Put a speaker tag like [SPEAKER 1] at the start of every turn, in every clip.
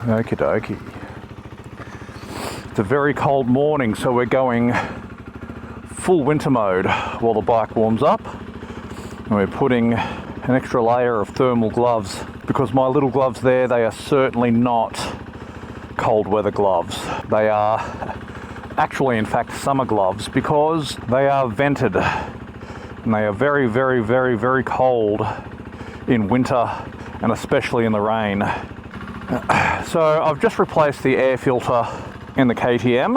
[SPEAKER 1] Okie dokie. It's a very cold morning, so we're going full winter mode while the bike warms up. And we're putting an extra layer of thermal gloves because my little gloves there, they are certainly not cold weather gloves. They are actually, in fact, summer gloves because they are vented and they are very, very, very, very cold in winter and especially in the rain. So I've just replaced the air filter in the KTM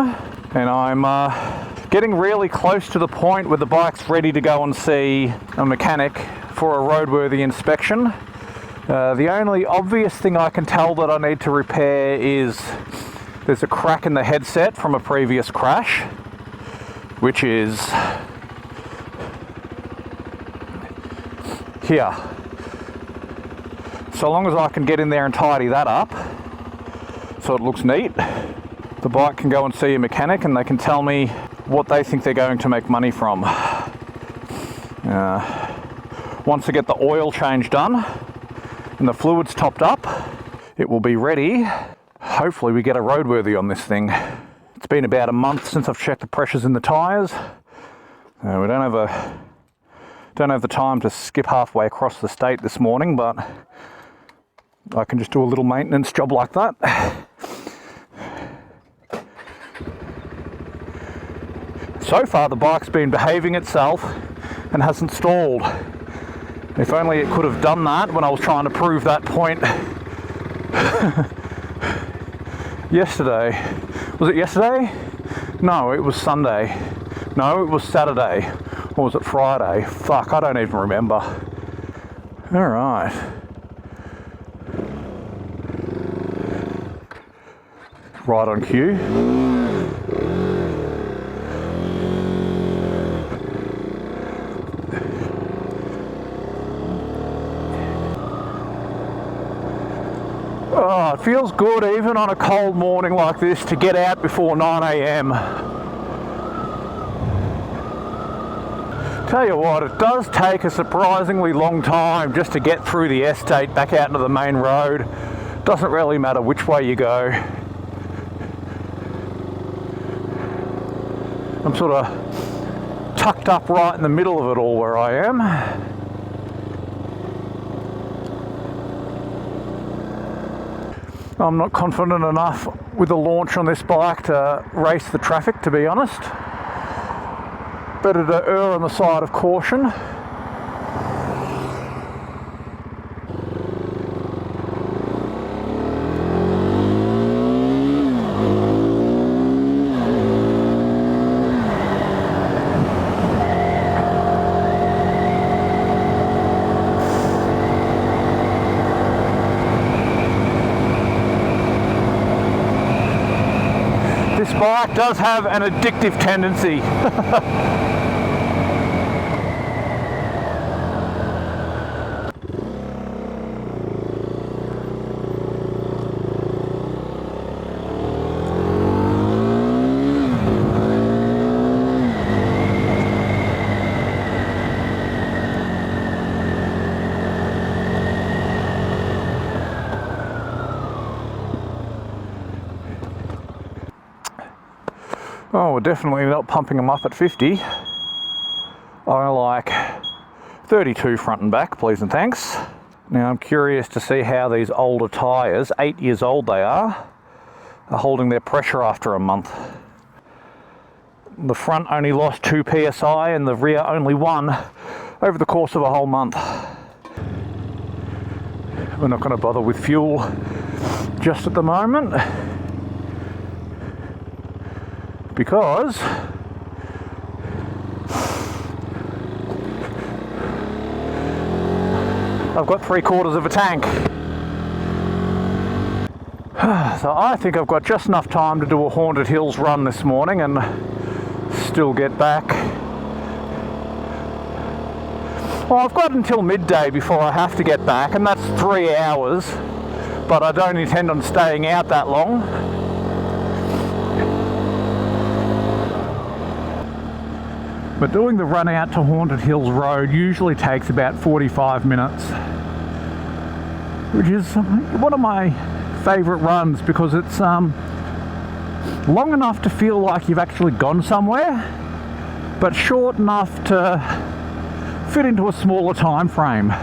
[SPEAKER 1] and I'm getting really close to the point where the bike's ready to go and see a mechanic for a roadworthy inspection. The only obvious thing I can tell that I need to repair is there's a crack in the headset from a previous crash, which is here. So long as I can get in there and tidy that up so it looks neat, the bike can go and see a mechanic and they can tell me what they think they're going to make money from. Once I get the oil change done and the fluids topped up, it will be ready. Hopefully we get a roadworthy on this thing. It's been about a month since I've checked the pressures in the tyres. We don't have the time to skip halfway across the state this morning, but I can just do a little maintenance job like that. So far the bike's been behaving itself and hasn't stalled. If only it could have done that when I was trying to prove that point yesterday. Was it yesterday? No, it was Sunday. No, it was Saturday. Or was it Friday? Fuck, I don't even remember. Alright. Right on cue. Oh, it feels good even on a cold morning like this to get out before 9 a.m. Tell you what, it does take a surprisingly long time just to get through the estate back out into the main road. Doesn't really matter which way you go. I'm sort of tucked up right in the middle of it all where I am. I'm not confident enough with the launch on this bike to race the traffic, to be honest. Better to err on the side of caution. This bike does have an addictive tendency. Oh, we're definitely not pumping them up at 50. I like 32 front and back, please and thanks. Now I'm curious to see how these older tyres, 8 years old they are holding their pressure after a month. The front only lost 2 psi and the rear only 1 over the course of a whole month. We're not going to bother with fuel just at the moment, because I've got 3/4 of a tank. So I think I've got just enough time to do a Haunted Hills run this morning and still get back. Well, I've got until midday before I have to get back, and that's 3 hours, but I don't intend on staying out that long. But doing the run out to Haunted Hills Road usually takes about 45 minutes, which is one of my favourite runs because it's long enough to feel like you've actually gone somewhere, but short enough to fit into a smaller time frame.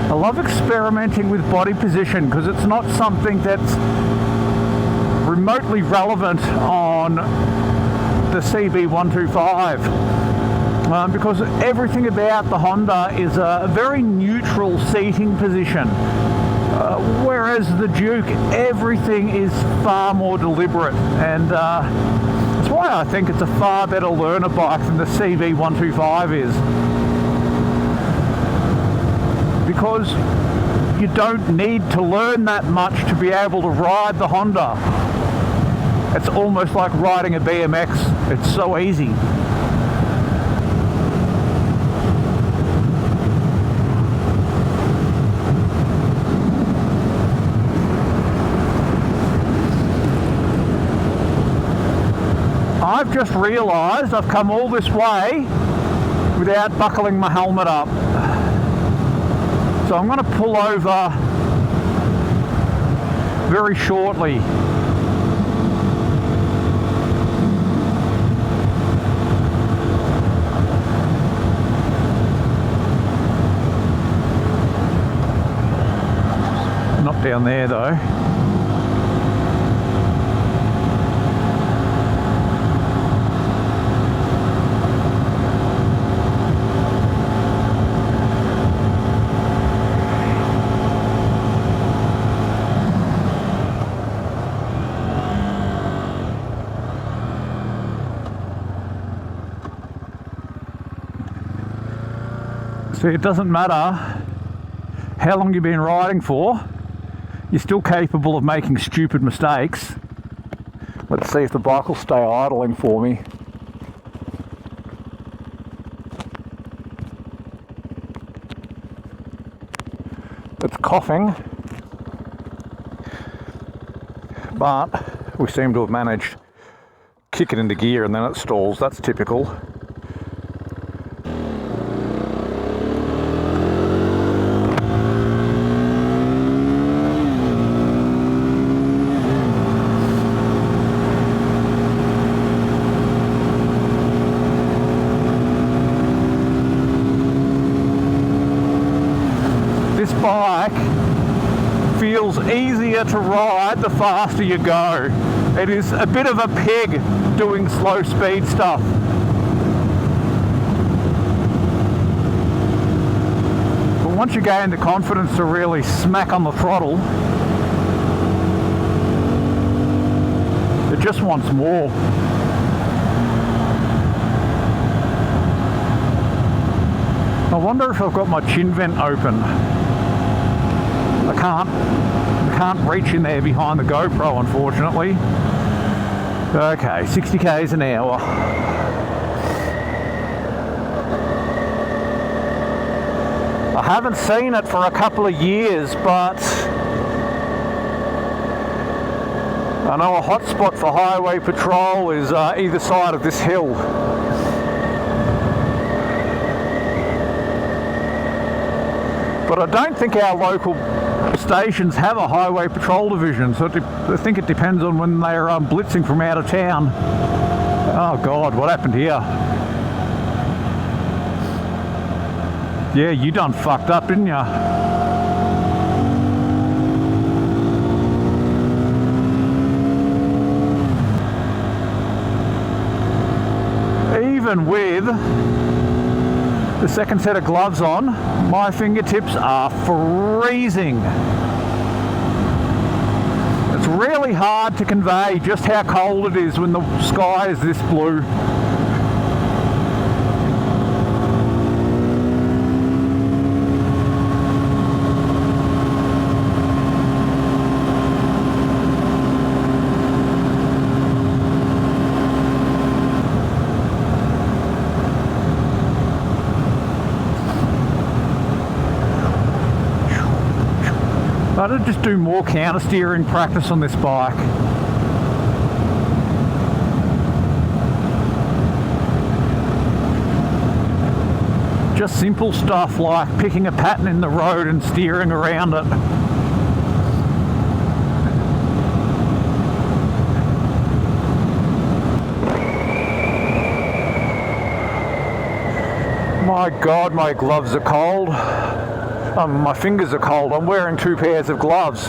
[SPEAKER 1] I love experimenting with body position because it's not something that's remotely relevant on the CB125 because everything about the Honda is a very neutral seating position, whereas the Duke, everything is far more deliberate, and that's why I think it's a far better learner bike than the CB125 is. Because you don't need to learn that much to be able to ride the Honda. It's almost like riding a BMX. It's so easy. I've just realised I've come all this way without buckling my helmet up. So I'm going to pull over very shortly. Not down there though. See, it doesn't matter how long you've been riding for, you're still capable of making stupid mistakes. Let's see if the bike will stay idling for me. It's coughing, but we seem to have managed to kick it into gear and then it stalls. That's typical. This bike feels easier to ride the faster you go. It is a bit of a pig doing slow speed stuff. But once you gain the confidence to really smack on the throttle, it just wants more. I wonder if I've got my chin vent open. I can't reach in there behind the GoPro, unfortunately. Okay, 60 k's an hour. I haven't seen it for a couple of years, but I know a hot spot for highway patrol is either side of this hill. But I don't think our local stations have a highway patrol division, so I think it depends on when they're blitzing from out of town. Oh God, what happened here? Yeah, you done fucked up, didn't ya? Even with the second set of gloves on, my fingertips are freezing. It's really hard to convey just how cold it is when the sky is this blue. I ought to just do more counter steering practice on this bike. Just simple stuff like picking a pattern in the road and steering around it. My God, my gloves are cold. My fingers are cold. I'm wearing 2 pairs of gloves.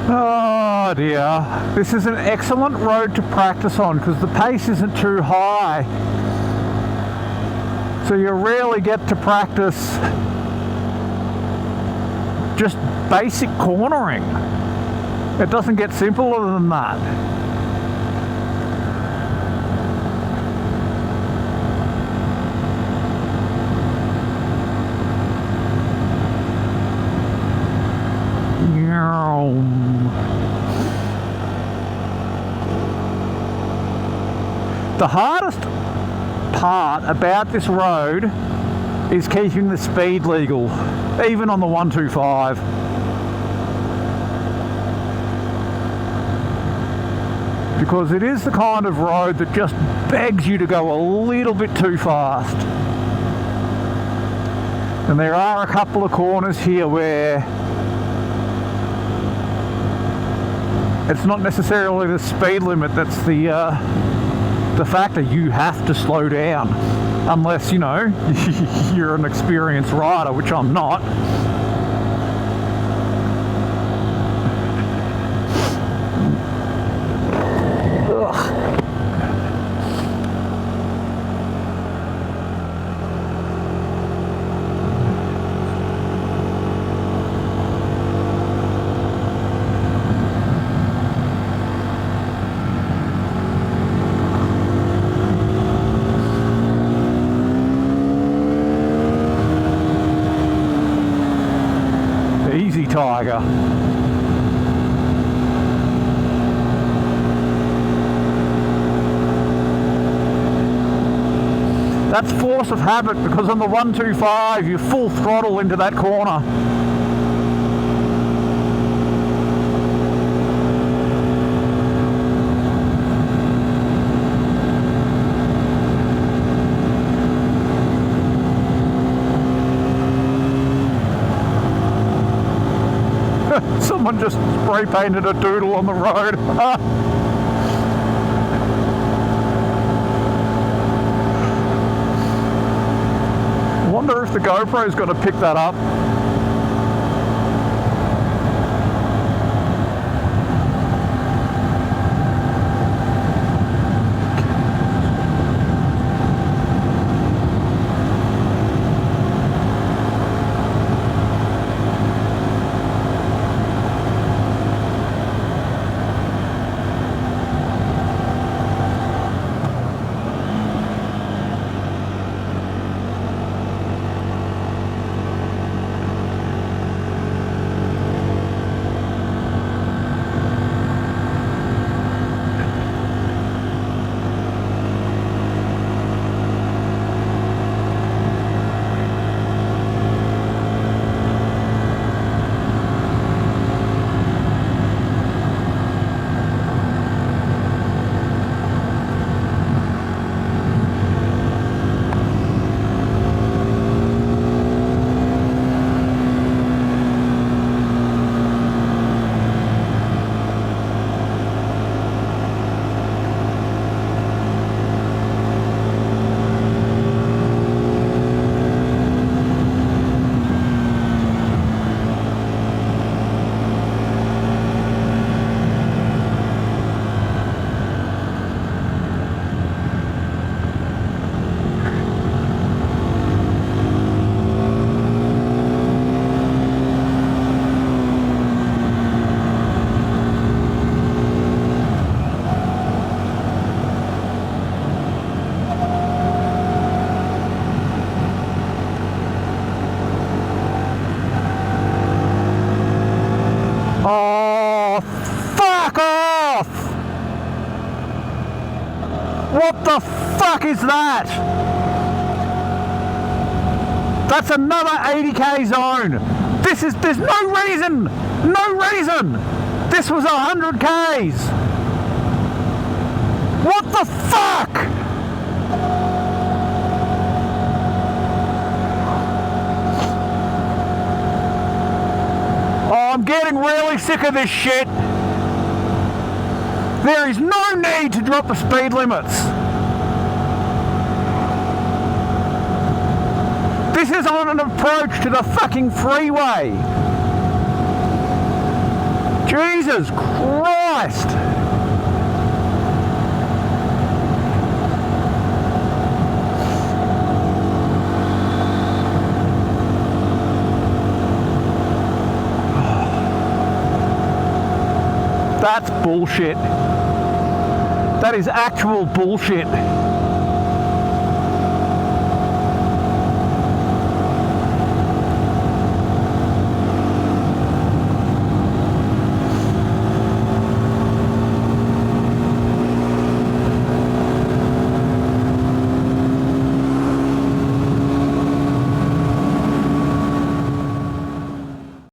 [SPEAKER 1] Oh dear. This is an excellent road to practice on because the pace isn't too high. So you rarely get to practice just basic cornering. It doesn't get simpler than that. The hardest part about this road is keeping the speed legal, even on the 125. Because it is the kind of road that just begs you to go a little bit too fast. And there are a couple of corners here where it's not necessarily the speed limit that's the factor. You have to slow down. Unless, you know, you're an experienced rider, which I'm not. Tiger. That's force of habit because on the 125 you full throttle into that corner. Someone just spray painted a doodle on the road. I wonder if the GoPro's got to pick that up. What the fuck is that? That's another 80k zone. There's no reason. This was 100 k's. What the fuck? Oh, I'm getting really sick of this shit. There is no need to drop the speed limits. This is on an approach to the fucking freeway. Jesus Christ. That's bullshit. That is actual bullshit.